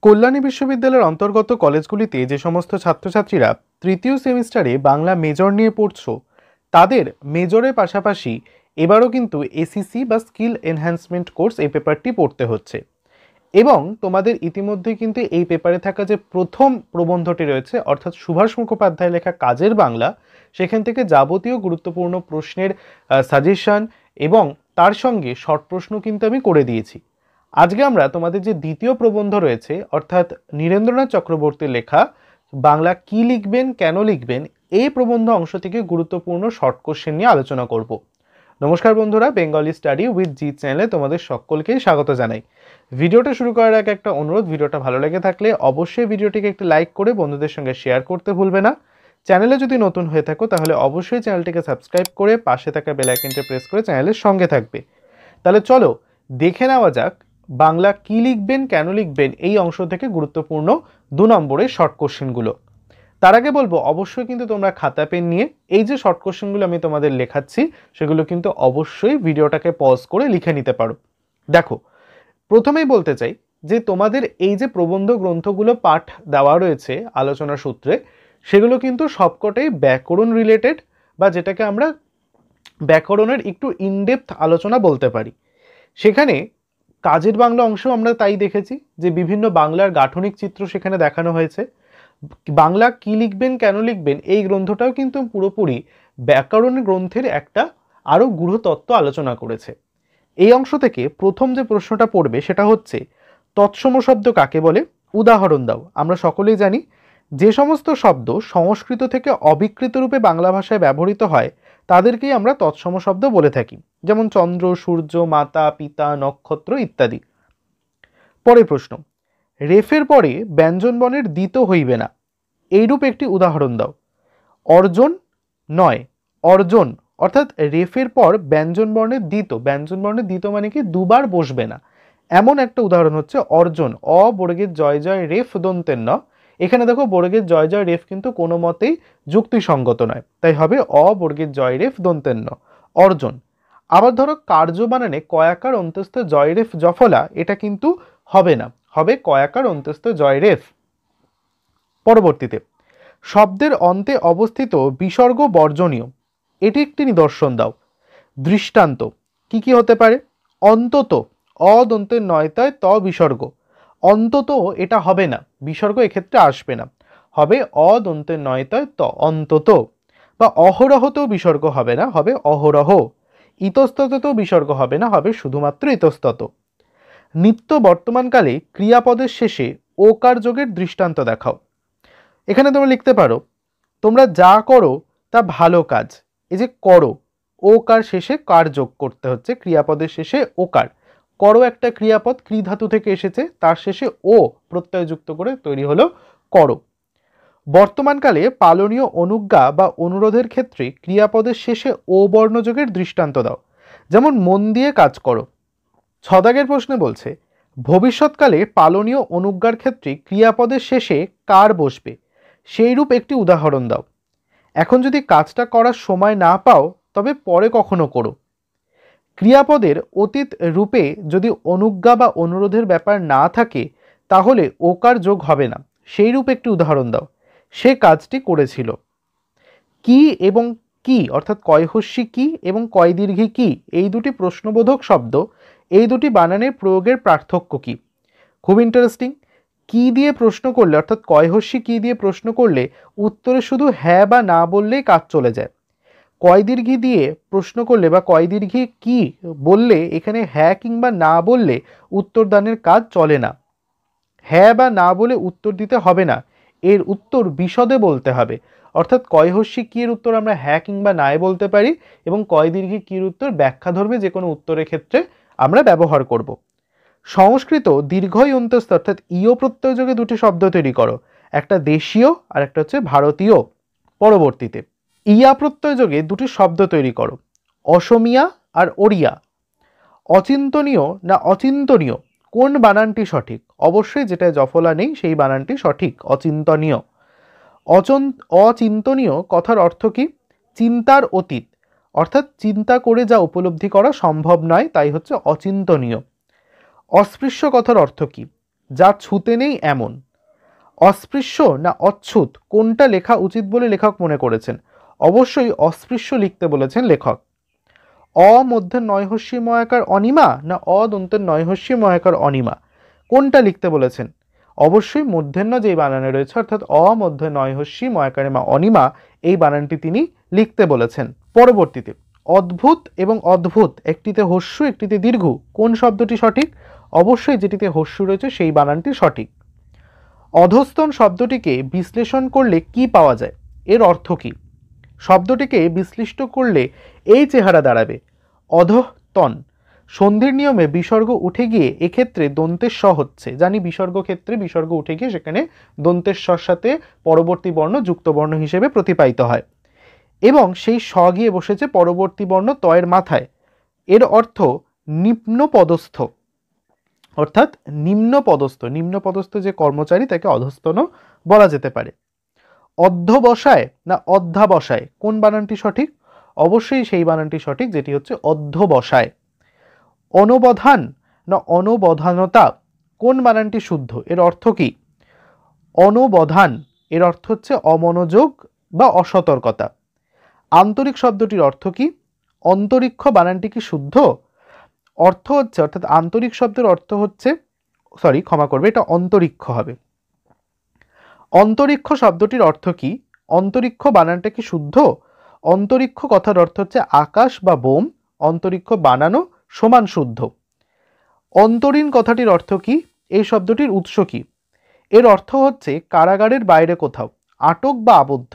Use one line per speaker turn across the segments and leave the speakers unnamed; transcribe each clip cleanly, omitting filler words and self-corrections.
কল্যাণী বিশ্ববিদ্যালয়ের অন্তর্গত কলেজগুলিতে যে সমস্ত ছাত্রছাত্রীরা তৃতীয় সেমিস্টারে বাংলা মেজর নিয়ে পড়ছো, তাদের মেজরের পাশাপাশি এবারও কিন্তু এসিসি বা স্কিল এনহ্যান্সমেন্ট কোর্স এই পেপারটি পড়তে হচ্ছে। এবং তোমাদের ইতিমধ্যেই কিন্তু এই পেপারে থাকা যে প্রথম প্রবন্ধটি রয়েছে, অর্থাৎ সুভাষ মুখোপাধ্যায় লেখা কাজের বাংলা, সেখান থেকে যাবতীয় গুরুত্বপূর্ণ প্রশ্নের সাজেশন এবং তার সঙ্গে শর্ট প্রশ্ন কিন্তু আমি করে দিয়েছি। আজকে আমরা তোমাদের যে দ্বিতীয় প্রবন্ধ রয়েছে, অর্থাৎ নীরেন্দ্রনাথ চক্রবর্তীর লেখা বাংলা কি লিখবেন কেন লিখবেন, এই প্রবন্ধ অংশ থেকে গুরুত্বপূর্ণ শর্ট কোশ্চেন নিয়ে আলোচনা করব। নমস্কার বন্ধুরা, বেঙ্গলি স্টাডি উইথ জি চ্যানেলে তোমাদের সকলকেই স্বাগত জানাই। ভিডিওটা শুরু করার আগে একটা অনুরোধ, ভিডিওটা ভালো লেগে থাকলে অবশ্যই ভিডিওটিকে একটু লাইক করে বন্ধুদের সঙ্গে শেয়ার করতে ভুলবে না। চ্যানেলে যদি নতুন হয়ে থাকো তাহলে অবশ্যই চ্যানেলটিকে সাবস্ক্রাইব করে পাশে থাকা বেল আইকনটি প্রেস করে চ্যানেলের সঙ্গে থাকবে। তাহলে চলো দেখে নেওয়া যাক বাংলা কি লিখবেন কেন লিখবেন এই অংশ থেকে গুরুত্বপূর্ণ 2 নম্বরের শর্ট কোশ্চেনগুলো। তার আগে বলবো অবশ্যই কিন্তু তোমরা খাতা পেন নিয়ে এই যে শর্ট কোশ্চেনগুলো আমি তোমাদের লেখাচ্ছি সেগুলো কিন্তু অবশ্যই ভিডিওটাকে পজ করে লিখে নিতে পারো। দেখো, প্রথমেই বলতে চাই যে তোমাদের এই যে প্রবন্ধ গ্রন্থগুলো পাঠ দেওয়া রয়েছে আলোচনা সূত্রে, সেগুলো কিন্তু সবকটাই ব্যাকরণ রিলেটেড, বা যেটাকে আমরা ব্যাকরণের একটু ইনডেপথ আলোচনা বলতে পারি। সেখানে কাজের বাংলা অংশ আমরা তাই দেখেছি যে বিভিন্ন বাংলার গাঠনিক চিত্র সেখানে দেখানো হয়েছে। বাংলা কি লিখবেন কেন লিখবেন এই গ্রন্থটাও কিন্তু পুরোপুরি ব্যাকরণ গ্রন্থের একটা আরও গূঢ় তত্ত্ব আলোচনা করেছে। এই অংশ থেকে প্রথম যে প্রশ্নটা পড়বে সেটা হচ্ছে তৎসম শব্দ কাকে বলে, উদাহরণ দাও। আমরা সকলেই জানি যে সমস্ত শব্দ সংস্কৃত থেকে অবিকৃত রূপে বাংলা ভাষায় ব্যবহৃত হয় তাদেরকেই আমরা তৎসম শব্দ বলে থাকি, যেমন চন্দ্র, সূর্য, মাতা, পিতা, নক্ষত্র ইত্যাদি। পরের প্রশ্ন, রেফের পরে ব্যঞ্জনবর্ণের দিত হইবে না, এইরূপ একটি উদাহরণ দাও। অর্জন নয়, অর্জন, অর্থাৎ রেফের পর ব্যঞ্জনবর্ণের দিত, ব্যঞ্জনবর্ণের দিত মানে কি দুবার বসবে না, এমন একটা উদাহরণ হচ্ছে অর্জন। অ বর্গের জয় জয় রেফ দন্তের ন। এখানে দেখো বর্গের জয় জয় রেফ কিন্তু কোনো মতেই যুক্তিসঙ্গত নয়, তাই হবে অ বর্গের জয় রেফ দন্তের ন, অর্জন। আবার ধরো কার্য বানানে কয়াকার অন্তস্থ জয় রেফ জফলা, এটা কিন্তু হবে না, হবে কয়াকার অন্তস্থ জয় রেফ। পরবর্তীতে শব্দের অন্তে অবস্থিত বিসর্গ বর্জনীয়, এটি একটি নিদর্শন দাও। দৃষ্টান্ত কি কি হতে পারে? অন্তত, অদন্তের নয়তায় ত বিসর্গ, অন্তত এটা হবে না, বিসর্গ এক্ষেত্রে আসবে না, হবে অদন্তের নয়তায় ত, অন্তত। বা অহরহতেও বিসর্গ হবে না, হবে অহরহ। ইতস্তততেও বিসর্গ হবে না, হবে শুধুমাত্র ইতস্তত। নিত্য বর্তমানকালে ক্রিয়াপদের শেষে ওকার যোগের দৃষ্টান্ত দেখাও। এখানে তোমরা লিখতে পারো তোমরা যা করো তা ভালো কাজ, এই যে করো, ওকার শেষে কার যোগ করতে হচ্ছে, ক্রিয়াপদের শেষে ওকার। করো একটা ক্রিয়াপদ, ক্রি ধাতু থেকে এসেছে, তার শেষে ও প্রত্যয় যুক্ত করে তৈরি হলো করো। বর্তমানকালে পালনীয় অনুজ্ঞা বা অনুরোধের ক্ষেত্রে ক্রিয়াপদের শেষে ও বর্ণযোগের দৃষ্টান্ত দাও, যেমন মন দিয়ে কাজ করো। 6 দাগের প্রশ্নে বলছে ভবিষ্যৎকালে পালনীয় অনুজ্ঞার ক্ষেত্রে ক্রিয়াপদের শেষে কার বসবে, সেইরূপ একটি উদাহরণ দাও। এখন যদি কাজটা করার সময় না পাও তবে পরে কখনো করো। ক্রিয়াপদের অতীত রূপে যদি অনুজ্ঞা বা অনুরোধের ব্যাপার না থাকে তাহলে ওকার যোগ হবে না, সেইরূপ একটি উদাহরণ দাও। সে কাজটি করেছিল। কি এবং কি, অর্থাৎ কয়হস্যি কি এবং কয় দীর্ঘী কি, এই দুটি প্রশ্নবোধক শব্দ, এই দুটি বানানের প্রয়োগের পার্থক্য কি? খুব ইন্টারেস্টিং। কি দিয়ে প্রশ্ন করলে, অর্থাৎ কয়হস্যি কি দিয়ে প্রশ্ন করলে উত্তরে শুধু হ্যাঁ বা না বললেই কাজ চলে যায়। কয় দীর্ঘী দিয়ে প্রশ্ন করলে বা কয় দীর্ঘী কি বললে এখানে হ্যাঁ কিংবা না বললে উত্তরদানের কাজ চলে না। হ্যাঁ বা না বলে উত্তর দিতে হবে না, এর উত্তর বিশদে বলতে হবে। অর্থাৎ কয়হস্যি কির উত্তর আমরা হ্যাঁ কিংবা নাই বলতে পারি, এবং কয় দীর্ঘী কির উত্তর ব্যাখ্যা ধর্মে যে কোনো উত্তরের ক্ষেত্রে আমরা ব্যবহার করব। সংস্কৃত দীর্ঘই অন্তস্থ, অর্থাৎ ইয় প্রত্যয় যোগে দুটি শব্দ তৈরি করো, একটা দেশীয় আর একটা হচ্ছে ভারতীয়। পরবর্তীতে ইয়া প্রত্যয় যোগে দুটি শব্দ তৈরি করো, অসমিয়া আর ওড়িয়া। অচিন্তনীয় না অচিন্তনীয়, কোন বানানটি সঠিক? অবশ্যই যেটা জফলা নেই সেই বানানটি সঠিক, অচিন্তনীয়। অচিন্তনীয় কথার অর্থ কি? চিন্তার অতীত, অর্থাৎ চিন্তা করে যা উপলব্ধি করা সম্ভব নয়, তাই হচ্ছে অচিন্তনীয়। অস্পৃশ্য কথার অর্থ কি? যা ছুতে নেই এমন। অস্পৃশ্য না অচ্ছুত কোনটা লেখা উচিত বলে লেখক মনে করেছেন? অবশ্যই অস্পৃশ্য লিখতে বলেছেন লেখক। অ মধ্যে নয়হস্যি ময়াকার অনিমা না অ দন্তের নয়হস্যি ময়াকার অনিমা কোনটা লিখতে বলেছেন? অবশ্যই মূর্ধন্য যেই বানানে রয়েছে অর্থাৎ অ মধ্যে নয়হস্যি ময়াকারে মা অনিমা এই বানানটি তিনি লিখতে বলেছেন। পরবর্তীতে অদ্ভুত এবং অদ্ভুত, একটিতে হস্যু একটিতে দীর্ঘ, কোন শব্দটি সঠিক? অবশ্যই যেটিতে হস্যু রয়েছে সেই বানানটি সঠিক। অধস্তন শব্দটিকে বিশ্লেষণ করলে কি পাওয়া যায়? এর অর্থ কি? শব্দটিকে বিশ্লিষ্ট করলে এই চেহারা দাঁড়াবে, অধস্তন। সন্ধির নিয়মে বিসর্গ উঠে গিয়ে এক্ষেত্রে দন্তের স হচ্ছে, জানি বিসর্গ ক্ষেত্রে বিসর্গ উঠে গিয়ে সেখানে দন্তের স্বর সাথে পরবর্তী বর্ণ যুক্ত বর্ণ হিসেবে প্রতিপাদিত হয় এবং সেই স গিয়ে বসেছে পরবর্তী বর্ণ তয়ের মাথায়। এর অর্থ নিম্ন পদস্থ, অর্থাৎ নিম্ন পদস্থ যে কর্মচারী তাকে অধস্তন বলা যেতে পারে। অধ্যবসায় না অধ্যাবসায় কোন বানানটি সঠিক? অবশ্যই সেই বানানটি সঠিক যেটি হচ্ছে অধ্যবসায়। অনবধান না অনবধানতা কোন বানানটি শুদ্ধ? এর অর্থ কি? অনবধান এর অর্থ হচ্ছে অমনোযোগ বা অসতর্কতা। আন্তরিক শব্দটির অর্থ কি? অন্তরিক্ষ বানানটি কি শুদ্ধ? অর্থ হচ্ছে অর্থাৎ আন্তরিক শব্দের অর্থ হচ্ছে, ক্ষমা করবে, এটা অন্তরিক্ষ হবে। অন্তরিক্ষ শব্দটির অর্থ কি? অন্তরিক্ষ বানানটা কি শুদ্ধ? অন্তরিক্ষ কথার অর্থ হচ্ছে আকাশ বা বোম, অন্তরিক্ষ বানানো সমান শুদ্ধ। অন্তরীণ কথাটির অর্থ কি? এই শব্দটির উৎস কি? এর অর্থ হচ্ছে কারাগারের বাইরে কোথাও, আটক বা আবদ্ধ।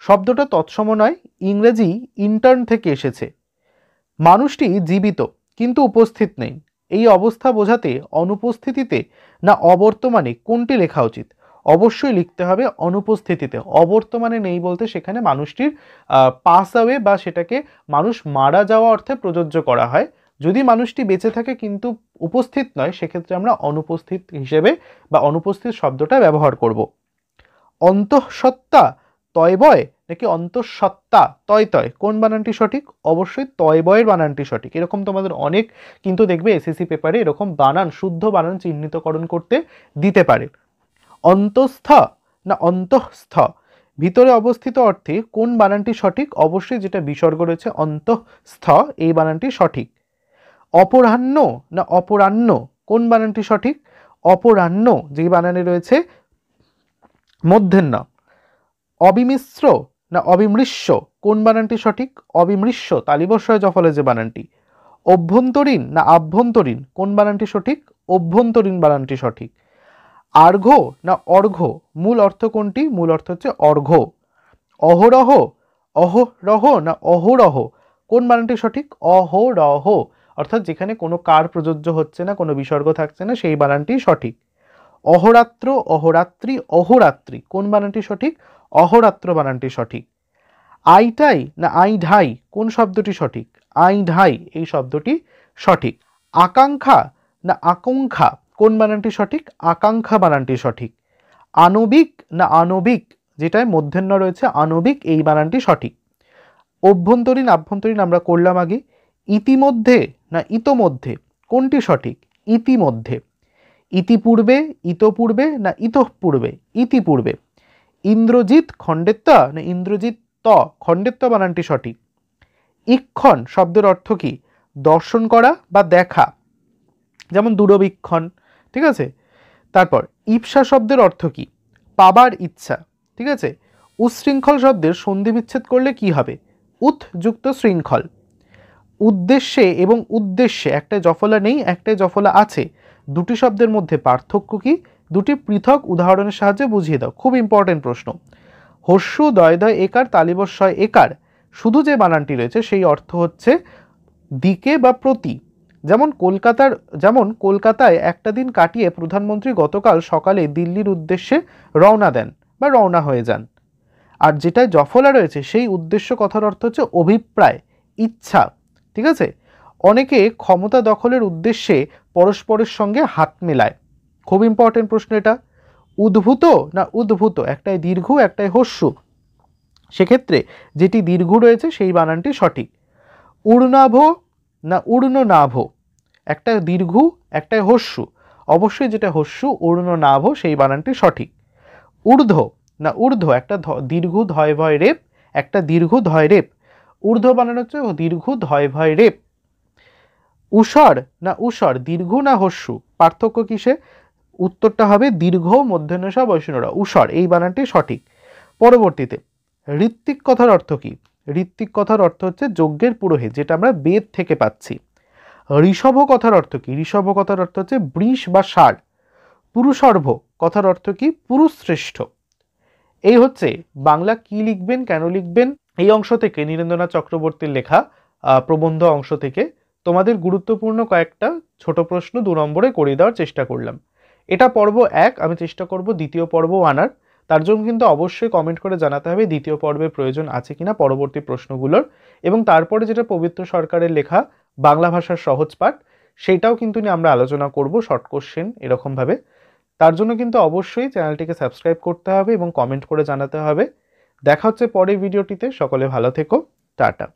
শব্দটা তৎসম নয়, ইংরেজি ইন্টার্ন থেকে এসেছে। মানুষটি জীবিত কিন্তু উপস্থিত নেই, এই অবস্থা বোঝাতে অনুপস্থিতিতে না অবর্তমানে কোনটি লেখা উচিত? অবশ্যই লিখতে হবে অনুপস্থিতিতে। অবর্তমানে নেই বলতে সেখানে মানুষটির পাস অ্যাওয়ে বা সেটাকে মানুষ মারা যাওয়া অর্থে প্রযোজ্য করা হয়। যদি মানুষটি বেঁচে থাকে কিন্তু উপস্থিত নয় সেক্ষেত্রে আমরা অনুপস্থিত হিসেবে বা অনুপস্থিত শব্দটা ব্যবহার করব। অন্তঃসত্ত্বা তয়বয় নাকি অন্তঃসত্ত্বা তয় তয় কোন বানানটি সঠিক? অবশ্যই তয়বয়ের বানানটি সঠিক। এরকম তোমাদের অনেক কিন্তু দেখবে এসএসসি পেপারে এরকম বানান, শুদ্ধ বানান চিহ্নিতকরণ করতে দিতে পারে। অন্তঃস্থ না অন্তঃস্থ ভিতরে অবস্থিত অর্থে কোন বানানটি সঠিক? অবশ্যই যেটা বিসর্গ রয়েছে অন্তঃস্থ এই বানানটি সঠিক। অপরাহ্ন না অপরাহ্ন কোন বানানটি সঠিক? অপরাহ্ন যেই বানানে রয়েছে মূর্ধন্য। অবিমিশ্র না অবিমৃশ্য কোন বানানটি সঠিক? অবিমৃশ্য তালিবস্বয় জফলে যে বানানটি। অভ্যন্তরীণ না আভ্যন্তরীণ কোন বানানটি সঠিক? অভ্যন্তরীণ বানানটি সঠিক। আর্ঘ্য না অর্ঘ্য মূল অর্থ কোনটি? মূল অর্থ হচ্ছে অর্ঘ্য। অহরহ অহরহ না অহরহ কোন বানানটি সঠিক? অহরহ, অর্থাৎ যেখানে কোনো কার প্রযোজ্য হচ্ছে না, কোনো বিসর্গ থাকছে না, সেই বানানটি সঠিক। অহরাত্র অহরাত্রি অহরাত্রি কোন বানানটি সঠিক? অহরাত্র বানানটি সঠিক। আইটাই না আই ঢাই কোন শব্দটি সঠিক? আই ঢাই এই শব্দটি সঠিক। আকাঙ্ক্ষা না আকাঙ্ক্ষা কোন বানানটি সঠিক? আকাঙ্ক্ষা বানানটি সঠিক। আণবিক না আণবিক যেটায় মূর্ধন্য রয়েছে আণবিক এই বানানটি সঠিক। অভ্যন্তরীণ আভ্যন্তরীণ আমরা করলাম আগে। ইতিমধ্যে না ইতোমধ্যে কোনটি সঠিক? ইতিমধ্যে। ইতিপূর্বে ইতপূর্বে না ইতঃপূর্বে? ইতিপূর্বে। ইন্দ্রজিৎ খণ্ডেত্ব না ইন্দ্রজিৎ ত খণ্ডেত্ব বানানটি সঠিক। ইক্ষণ শব্দের অর্থ কি? দর্শন করা বা দেখা, যেমন দূরবীক্ষণ, ঠিক আছে। তারপর ইপ্সা শব্দের অর্থ কি? পাবার ইচ্ছা, ঠিক আছে। উচ্ছৃঙ্খল শব্দের সন্ধি বিচ্ছেদ করলে কি হবে? উৎ যুক্ত শৃঙ্খল। উদ্দেশ্যে এবং উদ্দেশ্যে একটা জফলা নেই, একটা জফলা আছে, দুটি শব্দের মধ্যে পার্থক্য কি? দুটি পৃথক উদাহরণের সাহায্যে বুঝিয়ে দাও। খুব ইম্পর্টেন্ট প্রশ্ন। হস্যু দয় দয় একার তালিবস্বয় একার শুধু যে বানানটি রয়েছে সেই অর্থ হচ্ছে দিকে বা প্রতি। যেমন কলকাতায় একটা দিন কাটিয়ে প্রধানমন্ত্রী গতকাল সকালে দিল্লির উদ্দেশ্যে রওনা দেন বা রওনা হয়ে যান। আর যেটায় জফলা রয়েছে সেই উদ্দেশ্য কথার অর্থ হচ্ছে অভিপ্রায়, ইচ্ছা, ঠিক আছে। অনেকে ক্ষমতা দখলের উদ্দেশ্যে পরস্পরের সঙ্গে হাত মেলায়। খুব ইম্পর্টেন্ট প্রশ্ন এটা। উদ্ভূত না উদ্ভূত একটাই দীর্ঘ একটাই হস্যু, সেক্ষেত্রে যেটি দীর্ঘ রয়েছে সেই বানানটি সঠিক। ঊর্ণাভ না ঊর্ণনাভ একটা দীর্ঘ একটাই হস্যু, অবশ্যই যেটা হস্যু ঊর্ণ নাভ সেই বানানটি সঠিক। ঊর্ধ্ব না ঊর্ধ্ব, একটা দীর্ঘ ধয় ভয় রেপ, একটা দীর্ঘ ধয় রেপ, ঊর্ধ্ব বানানো হচ্ছে দীর্ঘ ধয় ভয় রেপ। উষর না উষর, দীর্ঘ না হস্যু, পার্থক্য কিসে? উত্তরটা হবে দীর্ঘ মূর্ধন্য ষ বৈষ্ণরা, উষর এই বানানটি সঠিক। পরবর্তীতে ঋত্বিক কথার অর্থ কি? ঋত্বিক কথার অর্থ হচ্ছে যজ্ঞের পুরোহিত, যেটা আমরা বেদ থেকে পাচ্ছি। ঋষভ কথার অর্থ কি? ঋষভ কথার অর্থ হচ্ছে বৃষ বা ষাঁড়। পুরুষর্ভ কথার অর্থ কি? পুরুষ শ্রেষ্ঠ। এই হচ্ছে বাংলা কি লিখবেন, কেন লিখবেন, এই অংশ থেকে নীরেন্দ্রনাথ চক্রবর্তীর লেখা প্রবন্ধ অংশ থেকে তোমাদের গুরুত্বপূর্ণ কয়েকটা ছোট প্রশ্ন 2 নম্বরে করে দেওয়ার চেষ্টা করলাম। এটা পর্ব 1, আমি চেষ্টা করব দ্বিতীয় পর্ব আনার। তার জন্য কিন্তু অবশ্যই কমেন্ট করে জানাতে হবে দ্বিতীয় পর্বের প্রয়োজন আছে কিনা পরবর্তী প্রশ্নগুলোর। এবং তারপরে যেটা পবিত্র সরকারের লেখা বাংলা ভাষার সহজ পাঠ, সেটাও কিন্তু আমরা আলোচনা করব শর্ট কোশ্চেন এরকমভাবে। তার জন্য কিন্তু অবশ্যই চ্যানেলটিকে সাবস্ক্রাইব করতে হবে এবং কমেন্ট করে জানাতে হবে। দেখা হচ্ছে পরের ভিডিওটিতে, সকলে ভালো থেকো, টাটা।